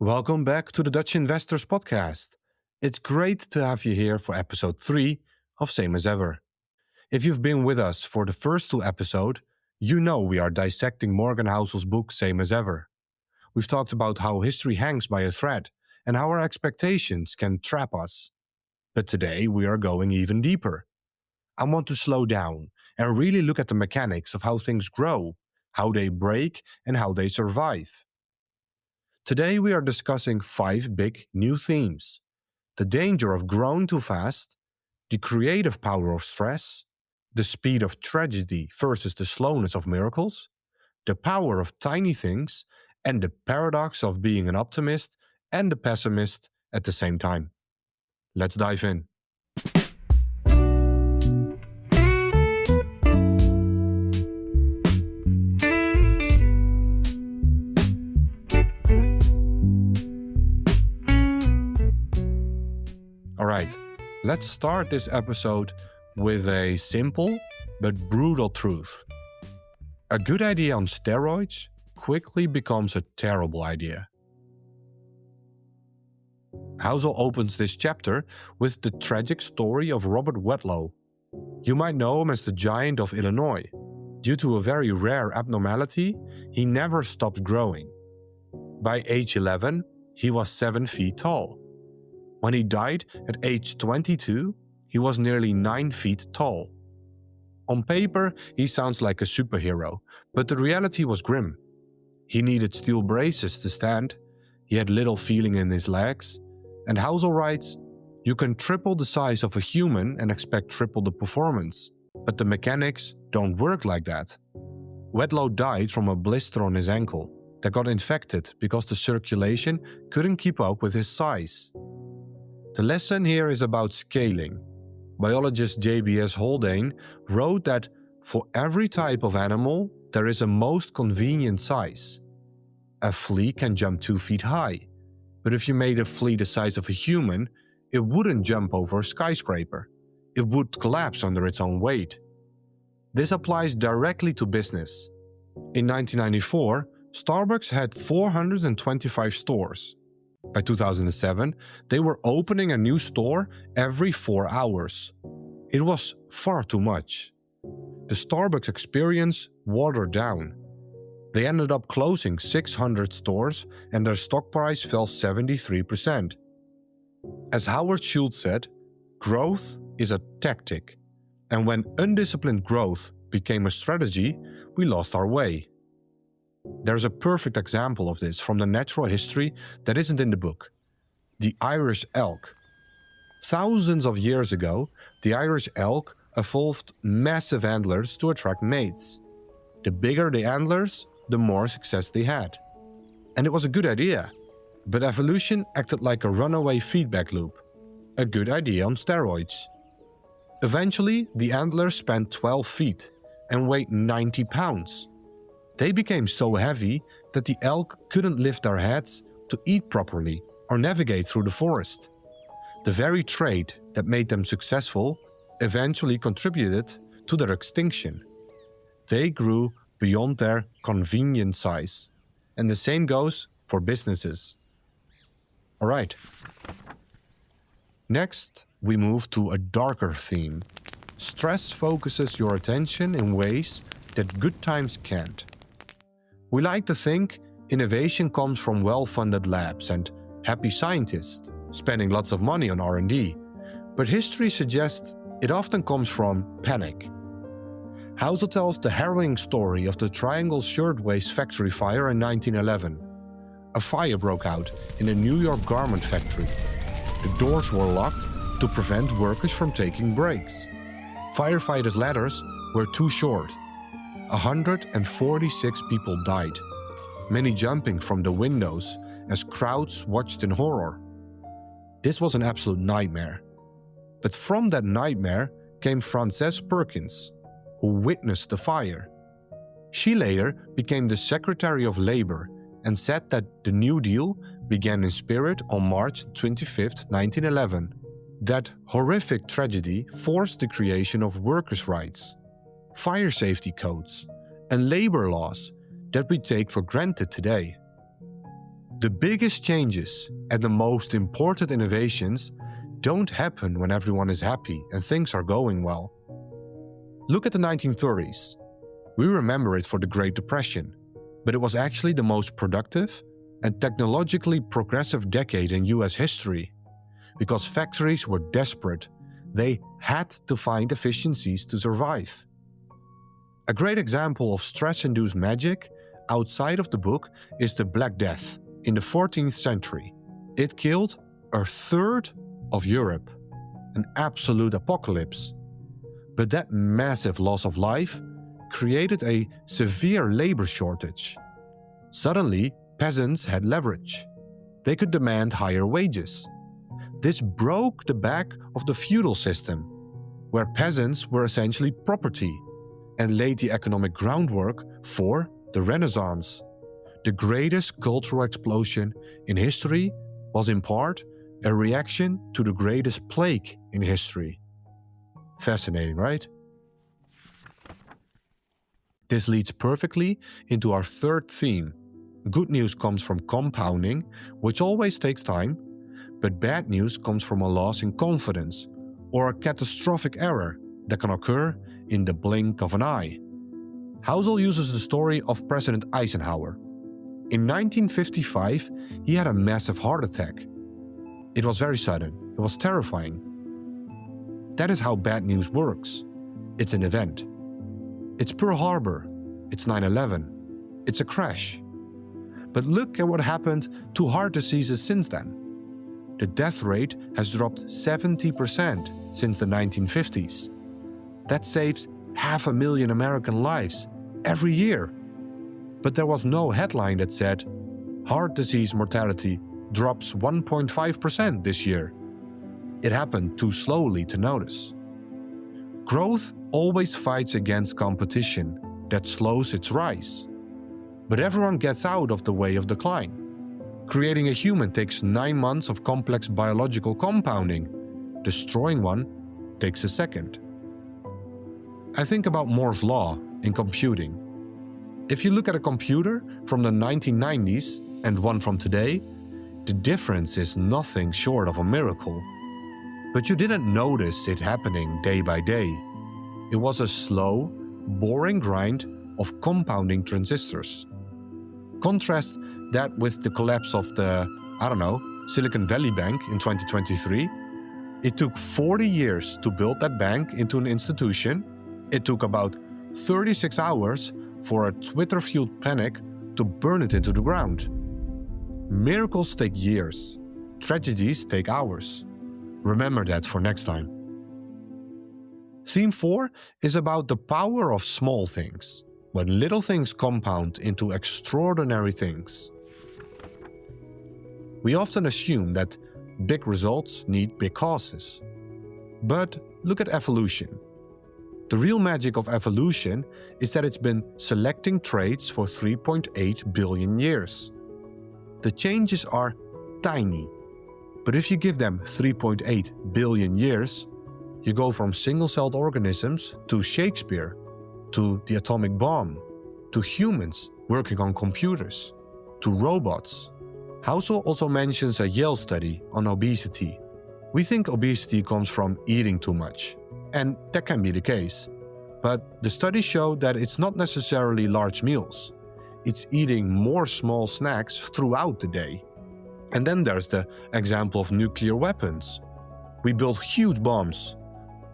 Welcome back to the Dutch Investors Podcast. It's great to have you here for episode 3 of Same as Ever. If you've been with us for the first 2 episodes, you know we are dissecting Morgan Housel's book Same as Ever. We've talked about how history hangs by a thread and how our expectations can trap us. But today we are going even deeper. I want to slow down and really look at the mechanics of how things grow, how they break, and how they survive. Today we are discussing 5 big new themes: the danger of growing too fast, the creative power of stress, the speed of tragedy versus the slowness of miracles, the power of tiny things, and the paradox of being an optimist and a pessimist at the same time. Let's dive in. Alright, let's start this episode with a simple but brutal truth. A good idea on steroids quickly becomes a terrible idea. Housel opens this chapter with the tragic story of Robert Wadlow. You might know him as the Giant of Illinois. Due to a very rare abnormality, he never stopped growing. By age 11, he was 7 feet tall. When he died at age 22, he was nearly 9 feet tall. On paper, he sounds like a superhero, but the reality was grim. He needed steel braces to stand, he had little feeling in his legs, and Housel writes, "You can triple the size of a human and expect triple the performance, but the mechanics don't work like that." Wadlow died from a blister on his ankle that got infected because the circulation couldn't keep up with his size. The lesson here is about scaling. Biologist J.B.S. Haldane wrote that for every type of animal, there is a most convenient size. A flea can jump 2 feet high, but if you made a flea the size of a human, it wouldn't jump over a skyscraper. It would collapse under its own weight. This applies directly to business. In 1994, Starbucks had 425 stores. By 2007, they were opening a new store every 4 hours. It was far too much. The Starbucks experience watered down. They ended up closing 600 stores and their stock price fell 73%. As Howard Schultz said, growth is a tactic, and when undisciplined growth became a strategy, we lost our way. There's a perfect example of this from the natural history that isn't in the book: the Irish elk. Thousands of years ago, the Irish elk evolved massive antlers to attract mates. The bigger the antlers, the more success they had. And it was a good idea, but evolution acted like a runaway feedback loop. A good idea on steroids. Eventually, the antlers spanned 12 feet and weighed 90 pounds. They became so heavy that the elk couldn't lift their heads to eat properly or navigate through the forest. The very trait that made them successful eventually contributed to their extinction. They grew beyond their convenient size, and the same goes for businesses. Alright. Next, we move to a darker theme. Stress focuses your attention in ways that good times can't. We like to think innovation comes from well-funded labs and happy scientists spending lots of money on R&D, but history suggests it often comes from panic. Housel tells the harrowing story of the Triangle Shirtwaist factory fire in 1911. A fire broke out in a New York garment factory. The doors were locked to prevent workers from taking breaks. Firefighters' ladders were too short. 146 people died, many jumping from the windows as crowds watched in horror. This was an absolute nightmare. But from that nightmare came Frances Perkins, who witnessed the fire. She later became the Secretary of Labor and said that the New Deal began in spirit on March 25, 1911. That horrific tragedy forced the creation of workers' rights, fire safety codes, and labor laws that we take for granted today. The biggest changes and the most important innovations don't happen when everyone is happy and things are going well. Look at the 1930s. We remember it for the Great Depression, but it was actually the most productive and technologically progressive decade in US history. Because factories were desperate, they had to find efficiencies to survive. A great example of stress-induced magic outside of the book is the Black Death in the 14th century. It killed a third of Europe, an absolute apocalypse. But that massive loss of life created a severe labor shortage. Suddenly, peasants had leverage. They could demand higher wages. This broke the back of the feudal system, where peasants were essentially property, and laid the economic groundwork for the Renaissance. The greatest cultural explosion in history was in part a reaction to the greatest plague in history. Fascinating, right? This leads perfectly into our third theme. Good news comes from compounding, which always takes time, but bad news comes from a loss in confidence or a catastrophic error that can occur in the blink of an eye. Housel uses the story of President Eisenhower. In 1955, he had a massive heart attack. It was very sudden. It was terrifying. That is how bad news works. It's an event. It's Pearl Harbor. It's 9/11. It's a crash. But look at what happened to heart diseases since then. The death rate has dropped 70% since the 1950s. That saves 500,000 American lives every year. But there was no headline that said, heart disease mortality drops 1.5% this year. It happened too slowly to notice. Growth always fights against competition that slows its rise. But everyone gets out of the way of decline. Creating a human takes 9 months of complex biological compounding. Destroying one takes a second. I think about Moore's Law in computing. If you look at a computer from the 1990s and one from today, the difference is nothing short of a miracle. But you didn't notice it happening day by day. It was a slow, boring grind of compounding transistors. Contrast that with the collapse of the, Silicon Valley Bank in 2023. It took 40 years to build that bank into an institution. It took about 36 hours for a Twitter-fueled panic to burn it into the ground. Miracles take years. Tragedies take hours. Remember that for next time. Theme 4 is about the power of small things, when little things compound into extraordinary things. We often assume that big results need big causes. But look at evolution. The real magic of evolution is that it's been selecting traits for 3.8 billion years. The changes are tiny, but if you give them 3.8 billion years, you go from single-celled organisms to Shakespeare, to the atomic bomb, to humans working on computers, to robots. Housel also mentions a Yale study on obesity. We think obesity comes from eating too much, and that can be the case. But the studies show that it's not necessarily large meals. It's eating more small snacks throughout the day. And then there's the example of nuclear weapons. We built huge bombs,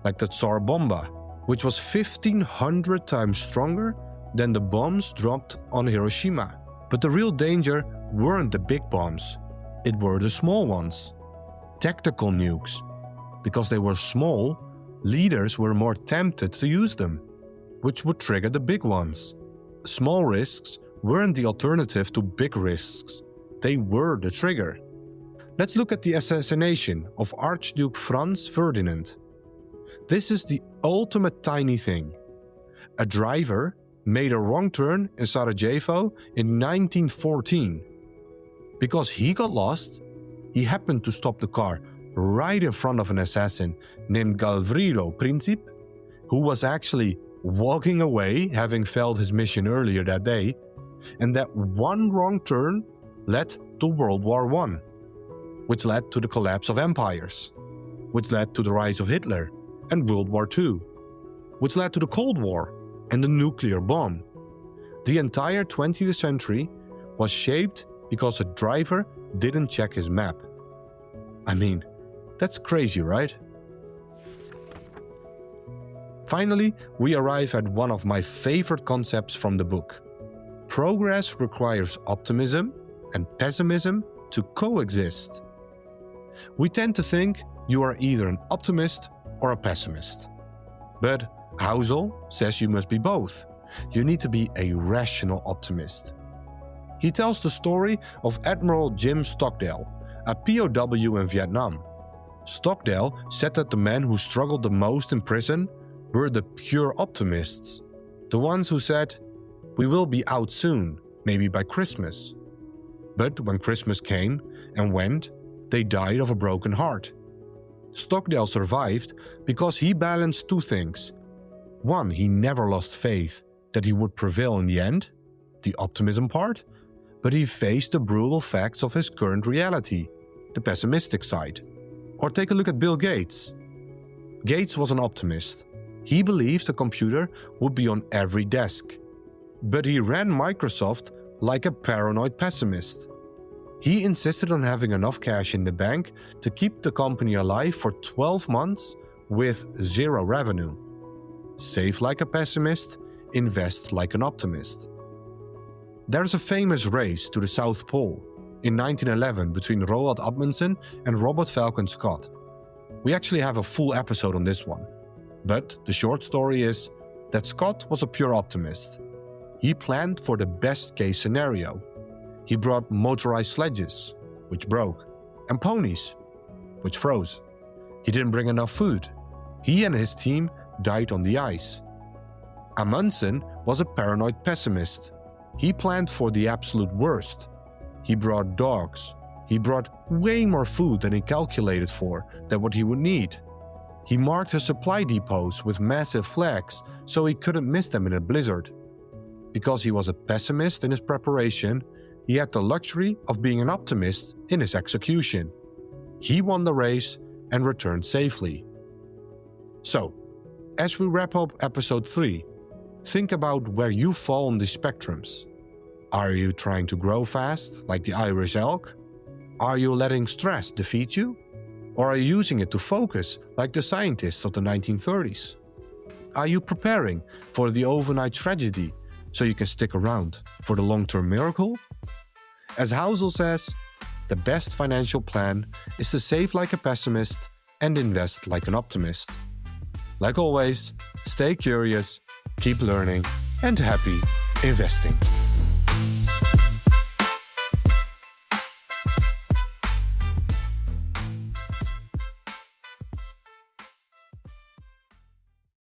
like the Tsar Bomba, which was 1,500 times stronger than the bombs dropped on Hiroshima. But the real danger weren't the big bombs, it were the small ones. Tactical nukes. Because they were small, leaders were more tempted to use them, which would trigger the big ones. Small risks weren't the alternative to big risks, they were the trigger. Let's look at the assassination of Archduke Franz Ferdinand. This is the ultimate tiny thing. A driver made a wrong turn in Sarajevo in 1914. Because he got lost, he happened to stop the car right in front of an assassin named Gavrilo Princip, who was actually walking away, having failed his mission earlier that day, and that one wrong turn led to World War I, which led to the collapse of empires, which led to the rise of Hitler and World War II, which led to the Cold War and the nuclear bomb. The entire 20th century was shaped because a driver didn't check his map. I mean, that's crazy, right? Finally, we arrive at one of my favorite concepts from the book. Progress requires optimism and pessimism to coexist. We tend to think you are either an optimist or a pessimist. But Housel says you must be both. You need to be a rational optimist. He tells the story of Admiral Jim Stockdale, a POW in Vietnam. Stockdale said that the men who struggled the most in prison were the pure optimists, the ones who said, "We will be out soon, maybe by Christmas." But when Christmas came and went, they died of a broken heart. Stockdale survived because he balanced two things. One, he never lost faith that he would prevail in the end, the optimism part, but he faced the brutal facts of his current reality, the pessimistic side. Or take a look at Bill Gates. Gates was an optimist. He believed a computer would be on every desk. But he ran Microsoft like a paranoid pessimist. He insisted on having enough cash in the bank to keep the company alive for 12 months with zero revenue. Save like a pessimist, invest like an optimist. There's a famous race to the South Pole in 1911 between Roald Amundsen and Robert Falcon Scott. We actually have a full episode on this one. But the short story is that Scott was a pure optimist. He planned for the best case scenario. He brought motorized sledges, which broke, and ponies, which froze. He didn't bring enough food. He and his team died on the ice. Amundsen was a paranoid pessimist. He planned for the absolute worst. He brought dogs. He brought way more food than he calculated for than what he would need. He marked his supply depots with massive flags so he couldn't miss them in a blizzard. Because he was a pessimist in his preparation, he had the luxury of being an optimist in his execution. He won the race and returned safely. So, as we wrap up episode 3, think about where you fall on these spectrums. Are you trying to grow fast, like the Irish elk? Are you letting stress defeat you? Or are you using it to focus, like the scientists of the 1930s? Are you preparing for the overnight tragedy so you can stick around for the long-term miracle? As Housel says, the best financial plan is to save like a pessimist and invest like an optimist. Like always, stay curious, keep learning, and happy investing.